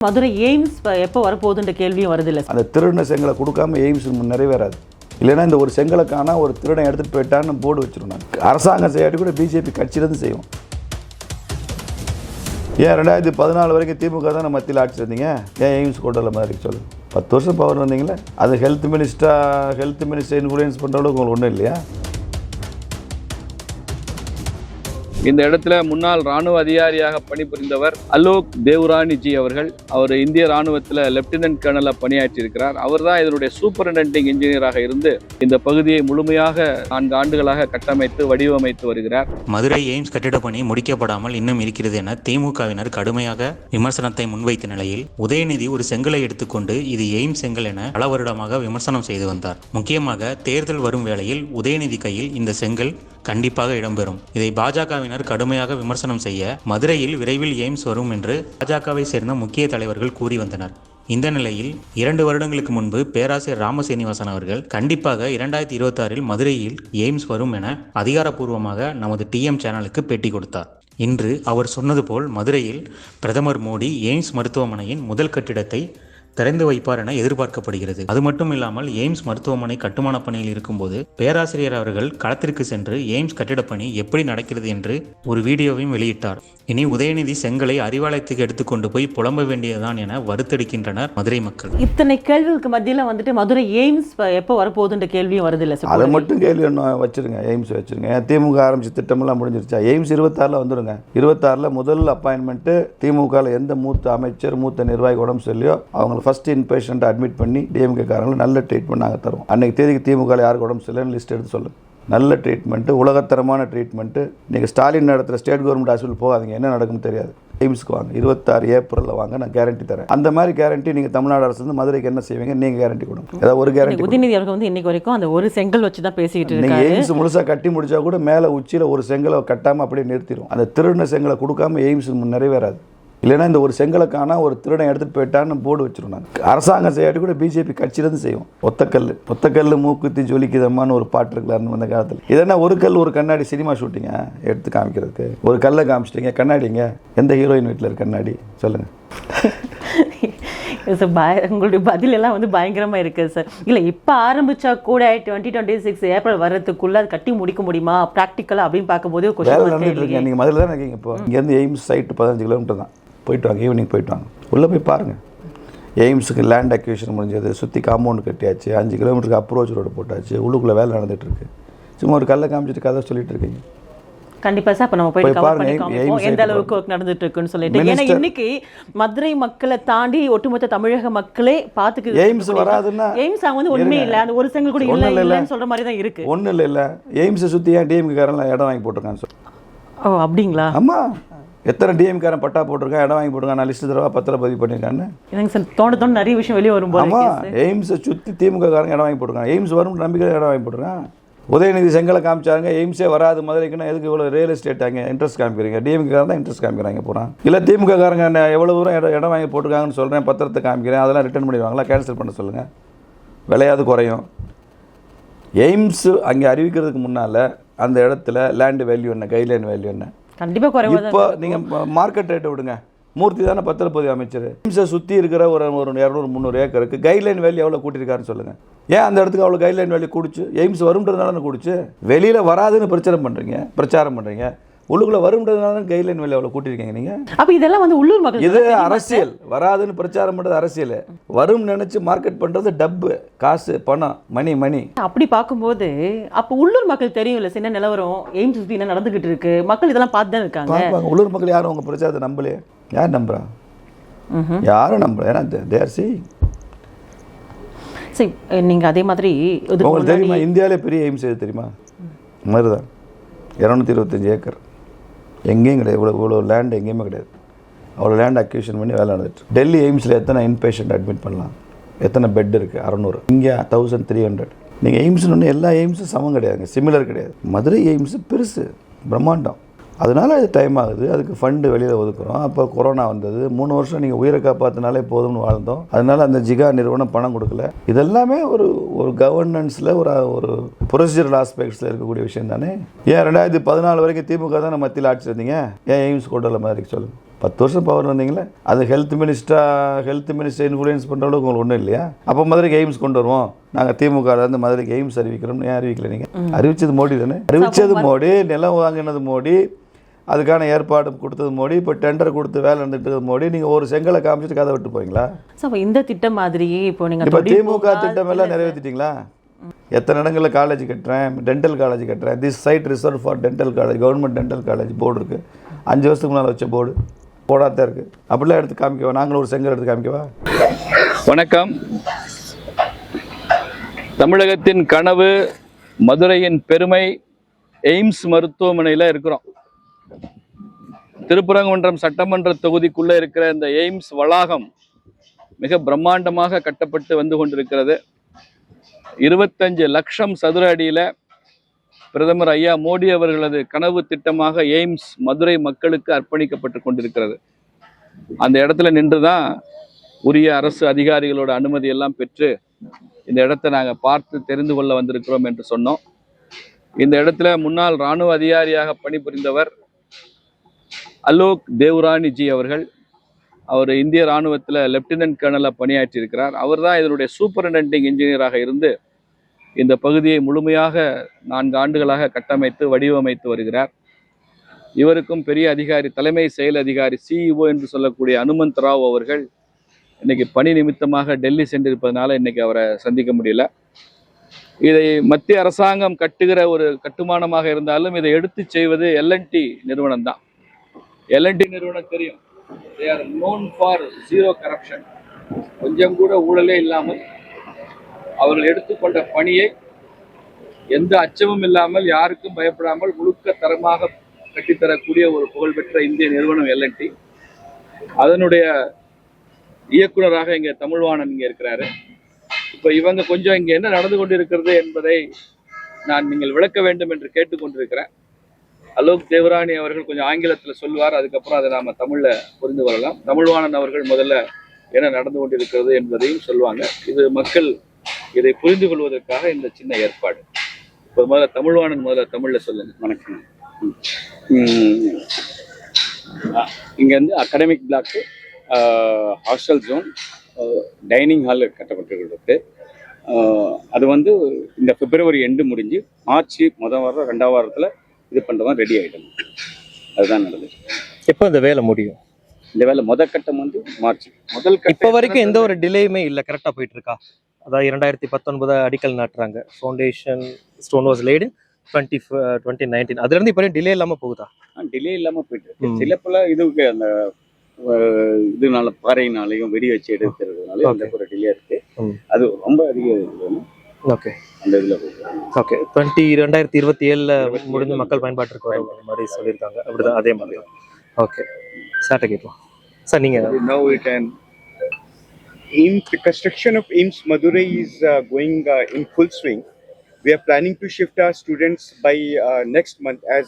Madurai AIIMS எப்போ வரப்போகுதுன்ற கேள்வியும் வருது இல்லை? அந்த திருடின செங்கலை கொடுக்காம எய்ம்ஸ் நிறைவேறாது. இல்லைன்னா இந்த ஒரு செங்கலுக்கான ஒரு திருடன் எடுத்துகிட்டு போயிட்டான்னு போர்டு வச்சிருவோம். நான் அரசாங்கம் செய்யாட்டி கூட பிஜேபி கட்சியிலேருந்து செய்வோம். ஏன் 2014 வரைக்கும் திமுக தான் மத்தியில் ஆட்சி இருந்தீங்க? ஏன் எய்ம்ஸ் கொண்டல மாதிரி சொல்லு. 10 வருஷம் பவர் வந்தீங்களே, அது ஹெல்த் மினிஸ்டர் இன்ஃப்ளூயன்ஸ் பண்ணுற அளவுக்கு உங்களுக்கு ஒன்றும் இல்லையா? இந்த இடத்துல முன்னாள் ராணுவ அதிகாரியாக பணிபுரிந்தவர் அலோக் தேவ்ரானிஜி அவர்கள். அவர் இந்திய ராணுவத்தில் லெப்டினன்ட் கர்னலாக பணியாற்றியிருக்கிறார். அவர் தான் இதனுடைய சூப்பரிண்டென்டிங் இன்ஜினியராக இருந்து இந்த பகுதியை முழுமையாக 4 ஆண்டுகளாக கட்டமைத்து வடிவமைத்து வருகிறார். மதுரை எய்ம்ஸ் கட்டிட பணி முடிக்கப்படாமல் இன்னும் இருக்கிறது என திமுகவினர் கடுமையாக விமர்சனத்தை முன்வைத்த நிலையில் உதயநிதி ஒரு செங்கலை எடுத்துக்கொண்டு இது எய்ம்ஸ் செங்கல் என பல வருடமாக விமர்சனம் செய்து வந்தார். முக்கியமாக தேர்தல் வரும் வேளையில் உதயநிதி கையில் இந்த செங்கல் கண்டிப்பாக இடம்பெறும். இதை பாஜகவினர் கடுமையாக விமர்சனம் செய்ய மதுரையில் விரைவில் எய்ம்ஸ் வரும் என்று பாஜகவை சேர்ந்த முக்கிய தலைவர்கள் கூறி வந்தனர். இந்த நிலையில் 2 வருடங்களுக்கு முன்பு பேராசிரியர் ராமசீனிவாசன் அவர்கள் கண்டிப்பாக 2026 மதுரையில் எய்ம்ஸ் வரும் என அதிகாரப்பூர்வமாக நமது டிஎம் சேனலுக்கு பேட்டி கொடுத்தார். இன்று அவர் சொன்னது போல் மதுரையில் பிரதமர் மோடி எய்ம்ஸ் மருத்துவமனையின் முதல் கட்டிடத்தை திறந்து வைப்பார் என எதிர்பார்க்கப்படுகிறது. அது மட்டும் இல்லாமல் எய்ம்ஸ் மருத்துவமனை கட்டுமான பணியில் இருக்கும்போது பேராசிரியர் அவர்கள் களத்திற்கு சென்று எய்ம்ஸ் கட்டிட பணி எப்படி நடக்கிறது என்று ஒரு வீடியோவையும் வெளியிட்டார். இனி உதயநிதி செங்கலை அறிவாலயத்துக்கு எடுத்துக்கொண்டு போய் புலம்ப வேண்டியதுதான் என வருத்தெடுக்கின்றனர் மதுரை மக்கள். இத்தனை கேள்விகளுக்கு மத்தியில் மதுரை எய்ம்ஸ் எப்போ வரப்போகுதுன்ற கேள்வியும் வருது இல்லை? அதை மட்டும் கேள்வி வச்சிருங்க, எய்ம்ஸ் வச்சிருங்க. திமுக ஆரம்பிச்ச திட்டமெல்லாம் முடிஞ்சிருச்சா? எய்ம்ஸ் 26 வந்துடுங்க. 26 முதல் அப்பாயின்மெண்ட் திமுக எந்த மூத்த அமைச்சர் மூத்த நிர்வாகி உடம்பு சொல்லியோ அவங்க ஃபர்ஸ்ட் இன் பேஷண்ட் அட்மிட் பண்ணி டிஎம்கே காரங்களுக்கு நல்ல ட்ரீட்மெண்ட் நாங்கள் தருவோம். அன்னைக்கு தேதிக்கு திமுக யாருக்கு உடம்பு சரியில்லைன்னு லிஸ்ட் எடுத்து சொல்லுங்கள். நல்ல ட்ரீட்மெண்ட்டு, உலகத்தரமான ட்ரீட்மெண்ட்டு. நீங்கள் ஸ்டாலின் நடத்துகிற ஸ்டேட் கவர்மெண்ட் ஹாஸ்பிட்டல் போகாதீங்க, என்ன நடக்கும்னு தெரியாது. எய்ம்ஸ்க்கு வாங்க, 26 ஏப்ரலில் வாங்க, நான் கேரண்டி தரேன். அந்த மாதிரி கேரண்டி நீங்கள் தமிழ்நாடு அரசு வந்து மதுரைக்கு என்ன செய்வீங்க நீங்கள் கேரண்டி கொடுங்க. ஏதாவது ஒரு கேரண்டி. உதயநிதி அவர்கள் இன்னைக்கு வரைக்கும் அந்த ஒரு செங்கல் வச்சு தான் பேசிக்கிட்டு இருக்காரு. நீங்கள் எய்ம்ஸ் முழுசாக கட்டி முடிச்சா கூட மேலே உச்சியில் ஒரு செங்கலை கட்டாமல் அப்படியே நிறுத்திடும். அந்த திருடின செங்கலை கொடுக்காம எய்ம்ஸ் நிறைவேறாது. இல்லைன்னா இந்த ஒரு செங்கலுக்கான ஒரு திருடன் எடுத்துகிட்டு போயிட்டான்னு போர்டு வச்சிருவோம். நான் அரசாங்கம் செய்யாட்டி கூட பிஜேபி கட்சியிலேருந்து செய்வோம். ஒத்தக்கல் மூக்குத்தி ஜொலிக்குதம்மான்னு ஒரு பாட்டு இருக்கலான்னு அந்த காலத்தில். இதென்னா ஒரு கல் ஒரு கண்ணாடி சினிமா ஷூட்டிங்க எடுத்து காமிக்கிறதுக்கு ஒரு கல்லை காமிச்சிட்டிங்க, கண்ணாடிங்க. எந்த ஹீரோயின் வீட்டில் இருக்க கண்ணாடி சொல்லுங்கள். உங்களுடைய பதில் எல்லாம் பயங்கரமாக இருக்குது சார். இல்லை இப்போ ஆரம்பித்தா கூட 2026 ஏப்ரல் வர்றதுக்குள்ளே அது கட்டி முடிக்க முடியுமா ப்ராக்டிக்கலாக அப்படின்னு பார்க்கும்போது நடந்துட்டு இருக்கேன். நீங்கள் முதல்ல தான் இருக்கீங்க. இப்போ இங்கேருந்து எய்ம்ஸ் சைட்டு 15 கிலோமீட்டர் தான். போயிட்டு வாங்க, ஈவினிங் போயிட்டு வாங்க, உள்ளே போய் பாருங்கள். எய்ம்ஸுக்கு லேண்ட் அக்யூஷன் முடிஞ்சது, சுற்றி காம்பவுண்ட் கட்டியாச்சு, 5 கிலோமீட்டருக்கு அப்ரோச் ரோடு போட்டாச்சு, உள்ளுக்குள்ளே வேலை நடந்துகிட்ருக்கு. சும்மா ஒரு கல்லை காமிச்சிட்டு கதை சொல்லிட்டு இருக்கீங்க. கண்டிப்பா சார். அப்ப நம்ம போய் கவர் பண்ணி காமிப்போம் எந்த அளவுக்கு ஒர்க் நடந்துட்டு இருக்குன்னு சொல்லிட்டு. ஏன்னா இன்னைக்கு மதுரை மக்களை தாண்டி ஒட்டுமொத்த தமிழக மக்களே பாத்துக்கு எய்ம்ஸ் வராதுன்னா எய்ம்ஸ் அவங்க உண்மையே இல்லை, அந்த ஒரு செங்கல் கூட இல்லைன்னு சொல்ற மாதிரி தான் இருக்கு. ஒன்றும் இல்லை எய்ம்ஸை சுற்றி ஏன் டிஎம்கே காரெல்லாம் இடம் வாங்கி போட்டிருக்கான்னு சொல்லி. ஓ அப்படிங்களா? ஆமாம், எத்தனை டிஎம்காரன் பட்டா போட்டிருக்கேன், இடம் வாங்கி போட்டிருக்கான், நான் லிஸ்ட் தடவை பத்திரம் பதிவு பண்ணியிருக்கான்னு. எனக்கு சார் தோண்ட நிறைய விஷயம் வெளியே வரும்போது. ஆமாம், எய்ம்ஸை சுற்றி திமுக காரங்க இடம் வாங்கி போட்டிருக்காங்க. எய்ம்ஸ் வரும் நம்பிக்கை இடம் வாங்கி போட்டிருக்கான். உதயநிதி செங்கலை காமிச்சாங்க, எய்ம்ஸே வராது மதுரைக்குன்னா எதுக்கு இவ்வளோ ரியல் எஸ்டேட் அங்கே இன்ட்ரெஸ்ட் காமிக்கிறீங்க? டிஎம்கே காரன் தான் இன்ட்ரெஸ்ட் காமிக்கிறாங்க போகிறான். இல்லை திமுக காரங்க எவ்வளோ தூரம் இடம் வாங்கி போட்டிருக்காங்கன்னு சொல்கிறேன், பத்திரத்தை காமிக்கிறேன், அதெல்லாம் ரிட்டர்ன் பண்ணிடுவாங்களா? கேன்சல் பண்ண சொல்லுங்கள், விலையாவது குறையும். எய்ம்ஸ் அங்கே அறிவிக்கிறதுக்கு முன்னால் அந்த இடத்துல லேண்டு வேல்யூ என்ன, கைட்லைன் வேல்யூ என்ன? கண்டிப்பாக குறையும். இப்போ நீங்கள் மார்க்கெட் ரேட்டை விடுங்க. மூர்த்தி தானே பத்திரப்பதிவு அமைச்சர். எய்ம்ஸை சுற்றி இருக்கிற ஒரு 200-300 ஏக்கருக்கு கைட்லைன் வேல்யூ எவ்வளோ கூட்டியிருக்காருன்னு சொல்லுங்கள். ஏன் அந்த இடத்துக்கு அவ்வளோ கைட்லைன் வேல்யூ கூடிச்சு? எய்ம்ஸ் வரும்ன்றதுனால கூடிச்சு. வெளியில் வராதுன்னு பிரச்சாரம் பண்ணுறீங்க, உள்ளுக்குள்ளே வரும்ன்றதுனால கைட்லைன் வேல்யூ எவ்வளோ கூட்டியிருக்கீங்க நீங்கள். அப்போ இதெல்லாம் உள்ளூர் மக்கள். இது அரசியல். வராதுன்னு பிரச்சாரம் பண்ணுறது அரசியல், வரும் நினச்சி மார்க்கெட் பண்ணுறது டப்பு, காசு, பணம், மணி. அப்படி பார்க்கும்போது அப்போ உள்ளூர் மக்கள் தெரியும் இல்லை சின்ன நிலவரம், எய்ம்ஸ் சுற்றி என்ன நடந்துகிட்டு இருக்கு, மக்கள் இதெல்லாம் பார்த்து தான் இருக்காங்க. உள்ளூர் மக்கள் யாரும் உங்கள் பிரச்சாரத்தை நம்பலையே. யார் நம்புறா? யாரும் நம்புறா? ஏன்னா தேர் சீயிங். சரி, நீங்கள் அதே மாதிரி உங்களுக்கு தெரியுமா இந்தியாவிலே பெரிய எய்ம்ஸ் எது தெரியுமா? மாதிரிதான் 225 ஏக்கர். எங்கேயும் கிடையாது. இவ்வளோ லேண்ட் எங்கேயுமே கிடையாது. அவ்வளோ லேண்ட் அக்யூஷன் பண்ணி வேலை நடந்துட்டு. டெல்லி எய்ம்ஸில் எத்தனை இன்பேஷண்ட் அட்மிட் பண்ணலாம், எத்தனை பெட் இருக்குது? 600. இங்கே 1300. நீங்கள் எய்ம்ஸ்னு எல்லா எய்ம்ஸும் சமம் கிடையாதுங்க, சிமிலர் கிடையாது. மதுரை எய்ம்ஸு பெருசு, பிரம்மாண்டம். அதனால அது டைம் ஆகுது, அதுக்கு ஃபண்டு வெளியில் ஒதுக்குறோம். அப்போ கொரோனா வந்தது, 3 வருஷம் நீங்கள் உயிரை காப்பாற்றினாலே போதும்னு வாழ்ந்தோம். அதனால அந்த ஜிகா நிறுவனம் பணம் கொடுக்கல. இதெல்லாமே ஒரு கவர்னன்ஸில் ஒரு ப்ரொசீஜரல் ஆஸ்பெக்ட்ஸில் இருக்கக்கூடிய விஷயம் தானே. ஏன் 2014 வரைக்கும் திமுக தான் மத்தியில் ஆட்சி இருந்தீங்க? ஏன் எய்ம்ஸ் கொண்டல மாதிரி சொல்லுங்கள். 10 வருஷம் பவர் வந்தீங்களே, அது ஹெல்த் மினிஸ்டர் இன்ஃப்ளூயன்ஸ் பண்ணுற அளவுக்கு உங்களுக்கு ஒன்றும் இல்லையா? அப்போ மதுரைக்கு எய்ம்ஸ் கொண்டு வருவோம், நாங்கள் திமுகலேருந்து மதுரைக்கு எய்ம்ஸ் அறிவிக்கிறோம். ஏன் அறிவிக்கல? நீங்கள் அறிவிச்சது மோடி தானே. அறிவிச்சது மோடி, நிலம் வாங்கினது மோடி, அதுக்கான ஏற்பாடு கொடுத்தது மோடி, இப்போ டெண்டர் கொடுத்து வேலை நடந்துட்டு மோடி. நீங்கள் ஒரு செங்கலை காமிச்சிட்டு கதை விட்டு போவீங்களா? இந்த திட்டம் மாதிரியே இப்போ திமுக திட்டம் எல்லாம் நிறைவேற்றிட்டீங்களா? எத்தனை இடங்களில் காலேஜ் கட்டுறேன், டென்டல் காலேஜ் கட்டுறேன், this side reserve for dental college, government dental college board இருக்குது. 5 வருஷத்துக்கு முன்னால் வச்ச போடாதான் இருக்குது. அப்படிலாம் எடுத்து காமிக்கவா? நாங்களும் ஒரு செங்கல் எடுத்து காமிக்கவா? வணக்கம். தமிழகத்தின் கனவு, மதுரையின் பெருமை, எய்ம்ஸ் மருத்துவமனையில் இருக்கிறோம். திருப்பரங்குன்றம் சட்டமன்ற தொகுதிக்குள்ளே இருக்கிற இந்த எய்ம்ஸ் வளாகம் மிக பிரம்மாண்டமாக கட்டப்பட்டு வந்து கொண்டிருக்கிறது. 25 லட்சம் சதுர அடியில் பிரதமர் ஐயா மோடி அவர்களது கனவு திட்டமாக எய்ம்ஸ் மதுரை மக்களுக்கு அர்ப்பணிக்கப்பட்டு கொண்டிருக்கிறது. அந்த இடத்துல நின்று தான் உரிய அரசு அதிகாரிகளோட அனுமதி எல்லாம் பெற்று இந்த இடத்தை நாங்கள் பார்த்து தெரிந்து கொள்ள வந்திருக்கிறோம் என்று சொன்னோம். இந்த இடத்துல முன்னாள் இராணுவ அதிகாரியாக பணிபுரிந்தவர் அலோக் தேவ்ரானிஜி அவர்கள். அவர் இந்திய இராணுவத்தில் லெப்டினன்ட் கர்னலாக பணியாற்றியிருக்கிறார். அவர் தான் இதனுடைய சூப்பரிண்டெண்டிங் இன்ஜினியராக இருந்து இந்த பகுதியை முழுமையாக 4 ஆண்டுகளாக கட்டமைத்து வடிவமைத்து வருகிறார். இவருக்கும் பெரிய அதிகாரி, தலைமை செயல் அதிகாரி, சிஇஓ என்று சொல்லக்கூடிய அனுமந்த் ராவ் அவர்கள் இன்னைக்கு பணி நிமித்தமாக டெல்லி சென்றிருப்பதனால இன்னைக்கு அவரை சந்திக்க முடியல. இதை மத்திய அரசாங்கம் கட்டுகிற ஒரு கட்டுமானமாக இருந்தாலும் இதை எடுத்து செய்வது L&T நிறுவனம் தான். L&T நிறுவனம் தெரியும், they are known for zero corruption. கொஞ்சம் கூட ஊழலே இல்லாமல் அவர்கள் எடுத்துக்கொண்ட பணியை எந்த அச்சமும் இல்லாமல், யாருக்கும் பயப்படாமல் முழுக்க தரமாக கட்டித்தரக்கூடிய ஒரு புகழ்பெற்ற இந்திய நிறுவனம் L&T. அதனுடைய இயக்குநராக இங்கே தமிழ்வாணன் இங்கே இருக்கிறாரு. இப்போ இவங்க கொஞ்சம் இங்கே என்ன நடந்து கொண்டிருக்கிறது என்பதை நீங்கள் விளக்க வேண்டும் என்று கேட்டுக்கொண்டிருக்கிறேன். அலோக் தேவராணி அவர்கள் கொஞ்சம் ஆங்கிலத்தில் சொல்லுவார், அதுக்கப்புறம் அதை நாம் தமிழில் புரிந்து வரலாம். தமிழ்வாணன் அவர்கள் முதல்ல என்ன நடந்து கொண்டிருக்கிறது என்பதையும் சொல்லுவாங்க. இது மக்கள் இதை புரிந்து கொள்வதற்காக இந்த சின்ன ஏற்பாடு. இப்போ முதல்ல தமிழில் சொல்லுங்க. வணக்கம். இங்கே வந்து academic block, hostel zone, dining hall கட்டப்பட்டிருக்கு. அது வந்து இந்த பிப்ரவரி எண்டு முடிஞ்சு மார்ச் முதல் வாரம் 2ஆம் வாரத்தில் இது பண்ணுறதா ரெடி ஆகிடும். அதுதான் நடந்தது. எப்போ இந்த வேலை முடியும்? இந்த வேலை முதல் கட்டம் வந்து மார்ச். இப்போ வரைக்கும் எந்த ஒரு டிலேயுமே இல்லை, கரெக்டாக போயிட்டு இருக்கா? அதாவது 2019 அடிக்கல் நாட்டுறாங்க, ஃபவுண்டேஷன் ஸ்டோன் வாஸ் லேடு 2019. அதுலேருந்து இப்போ டிலே இல்லாமல் போகுதா? டிலே இல்லாமல் போயிட்டு இருக்கு. சில பல இதுக்கு அந்த இதனால பாறையினாலையும் வெடி வச்சு எடுக்கிறதுனால அந்த ஒரு டிலே இருக்கு. அது ரொம்ப அதிகம். ஓகே, அந்த இதில் ஓகே 2027 முடிஞ்ச மக்கள் பயன்பாட்டிற்கு வர மாதிரி சொல்லியிருக்காங்க. அப்படிதான், அதே மாதிரி. ஓகே, சார்ட்ட கேட்கலாம். சார் நீங்கள் The construction of AIIMS Madurai is going in full swing. We are planning to shift our students by next month, as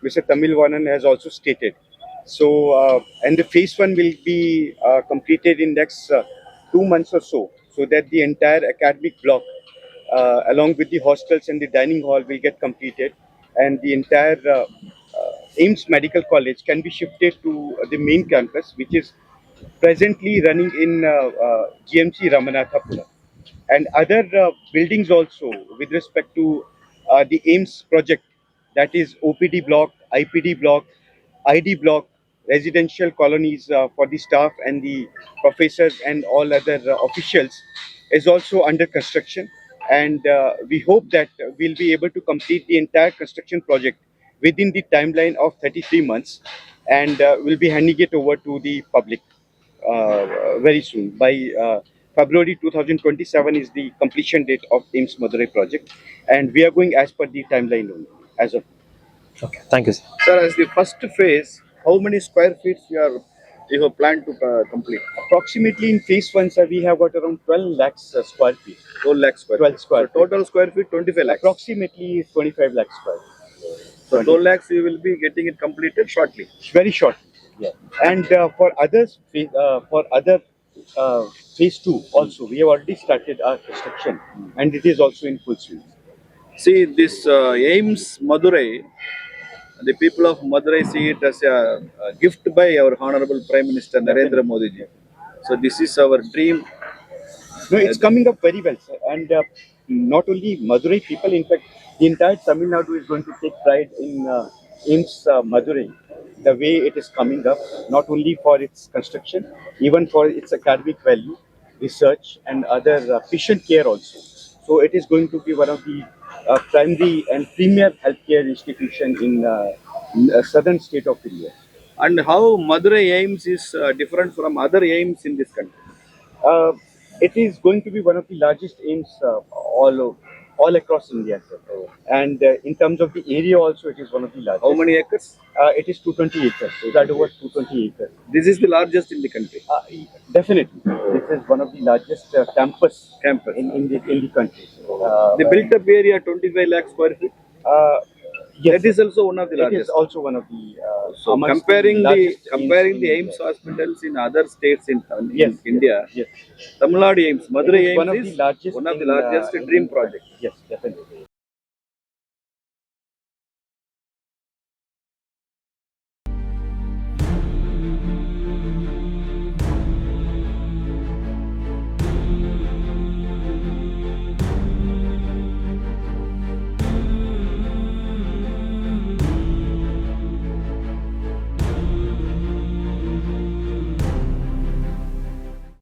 Mr. Tamilvanan has also stated. So, and the phase 1 will be completed in next 2 months or so that the entire academic block, along with the hostels and the dining hall, will get completed, and the entire AIIMS Medical College can be shifted to the main campus, which is presently running in GMC Ramanathapura, and other buildings also with respect to the AIIMS project, that is OPD block, IPD block, ID block, residential colonies for the staff and the professors and all other officials, is also under construction, and we hope that we'll be able to complete the entire construction project within the timeline of 33 months, and we'll be handing it over to the public very soon. By February 2027 is the completion date of AIIMS Madurai project, and we are going as per the timeline only as of. Okay, thank you, sir. Sir, as the first phase, how many square feet you have planned to complete? Approximately in phase 1, sir, we have got around 12 lakhs square feet. 12 lakh square 12 square feet. Total square feet 25 lakhs. Approximately 25 lakhs square feet. So 12 lakhs you will be getting it completed shortly. Very short. Yeah. And for others, phase 2 also, we have already started our construction, and it is also in full swing. See, this AIIMS Madurai The people of Madurai see it as a gift by our Honorable Prime Minister Narendra Modi ji. So this is our dream. No, it's coming up very well, sir. And not only Madurai people, in fact, the entire Tamil Nadu is going to take pride in AIMS Madurai. The way it is coming up, not only for its construction, even for its academic value, research, and other patient care also. So it is going to be one of the primary and premier healthcare institution in southern state of India. And how Madurai AIMS is different from other AIMS in this country? It is going to be one of the largest AIMS all across India, sir. And in terms of the area also, it is one of the largest. How many acres? It is 220 acres. That over 220 acres. This is the largest in the country. Definitely, this is one of the largest campus in the country. The built-up area 25 lakh square feet. Yes, That is also one of the it is largest. also one of the. So amongst comparing the largest AIMS hospitals in other states in Yes, India, Yes, Tamil Nadu AIMS, Madurai it is one of AIMS the is largest. one of the in, largest dream project. Yes, definitely.